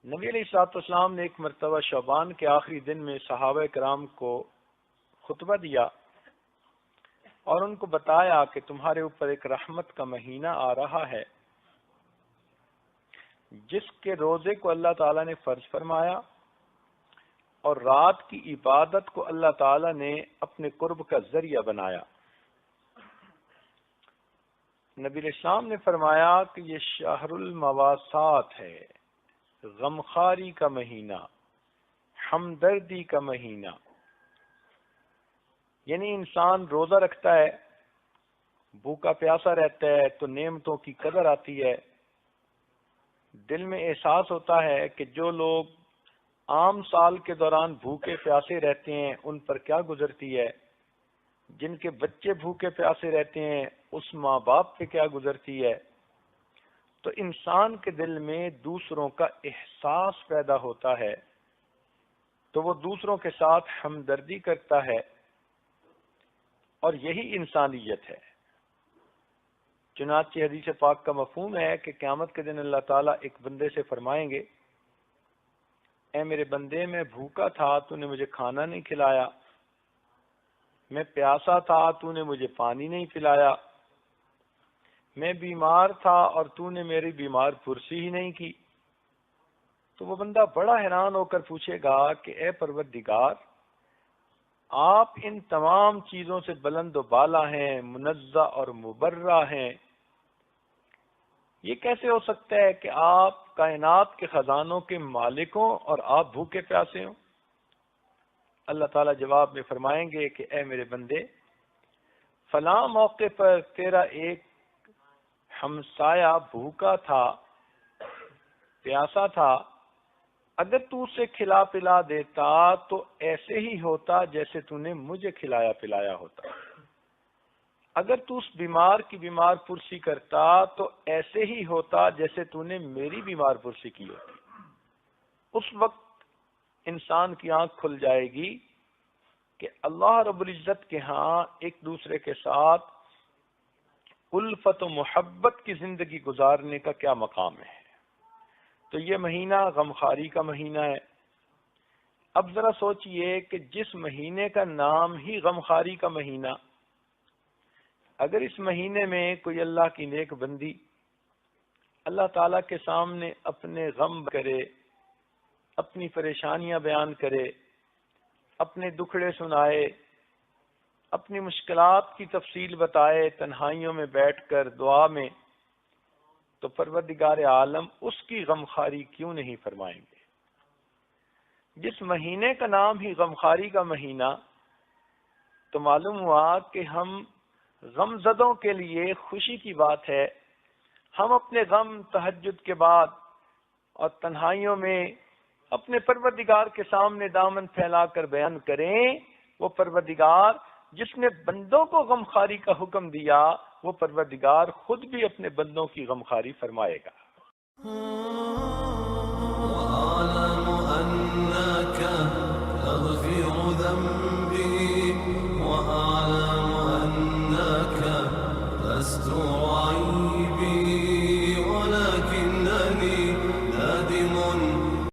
نبی علیہ الصلوۃ والسلام نے ایک مرتبہ شعبان کے آخری دن میں صحابہ کرام کو خطبہ دیا اور ان کو بتایا کہ تمہارے اوپر ایک رحمت کا مہینہ آ رہا ہے جس کے روزے کو اللہ تعالیٰ نے فرض فرمایا اور رات کی عبادت کو اللہ تعالیٰ نے اپنے قرب کا ذریعہ بنایا۔ نبی علیہ السلام نے فرمایا کہ یہ شہر المواسات ہے، غمخاری کا مہینہ، ہمدردی کا مہینہ۔ یعنی انسان روزہ رکھتا ہے، بھوکا پیاسا رہتا ہے تو نعمتوں کی قدر آتی ہے، دل میں احساس ہوتا ہے کہ جو لوگ عام سال کے دوران بھوکے پیاسے رہتے ہیں ان پر کیا گزرتی ہے، جن کے بچے بھوکے پیاسے رہتے ہیں اس ماں باپ پہ کیا گزرتی ہے۔ تو انسان کے دل میں دوسروں کا احساس پیدا ہوتا ہے تو وہ دوسروں کے ساتھ ہمدردی کرتا ہے، اور یہی انسانیت ہے۔ چنانچہ حدیث پاک کا مفہوم ہے کہ قیامت کے دن اللہ تعالیٰ ایک بندے سے فرمائیں گے، اے میرے بندے، میں بھوکا تھا تو نے مجھے کھانا نہیں کھلایا، میں پیاسا تھا تو نے مجھے پانی نہیں پلایا، میں بیمار تھا اور تو نے میری بیمار پرسی ہی نہیں کی۔ تو وہ بندہ بڑا حیران ہو کر پوچھے گا کہ اے پروردگار، آپ ان تمام چیزوں سے بلند و بالا ہیں، منزہ اور مبرہ ہیں، یہ کیسے ہو سکتا ہے کہ آپ کائنات کے خزانوں کے مالک ہوں اور آپ بھوکے پیاسے ہوں؟ اللہ تعالیٰ جواب میں فرمائیں گے کہ اے میرے بندے، فلاں موقع پر تیرا ایک ہمسایہ بھوکا تھا، پیاسا تھا، اگر تو اسے کھلا پلا دیتا تو ایسے ہی ہوتا جیسے تو نے مجھے کھلایا پلایا ہوتا، اگر تو اس بیمار کی بیمار پرسی کرتا تو ایسے ہی ہوتا جیسے تو نے میری بیمار پرسی کی ہوتی۔ اس وقت انسان کی آنکھ کھل جائے گی کہ اللہ رب العزت کے ہاں ایک دوسرے کے ساتھ الفت و محبت کی زندگی گزارنے کا کیا مقام ہے۔ تو یہ مہینہ غمخاری کا مہینہ ہے۔ اب ذرا سوچئے کہ جس مہینے کا نام ہی غمخاری کا مہینہ، اگر اس مہینے میں کوئی اللہ کی نیک بندی اللہ تعالیٰ کے سامنے اپنے غم کرے، اپنی پریشانیاں بیان کرے، اپنے دکھڑے سنائے، اپنی مشکلات کی تفصیل بتائے تنہائیوں میں بیٹھ کر دعا میں، تو پروردگار عالم اس کی غمخاری کیوں نہیں فرمائیں گے؟ جس مہینے کا نام ہی غمخاری کا مہینہ، تو معلوم ہوا کہ ہم غم زدوں کے لیے خوشی کی بات ہے ہم اپنے غم تہجد کے بعد اور تنہائیوں میں اپنے پروردگار کے سامنے دامن پھیلا کر بیان کریں۔ وہ پروردگار جس نے بندوں کو غمخاری کا حکم دیا، وہ پروردگار خود بھی اپنے بندوں کی غمخاری فرمائے گا۔ وَأَعْلَمُ أَنَّكَ تَغْفِرُ ذَنبَ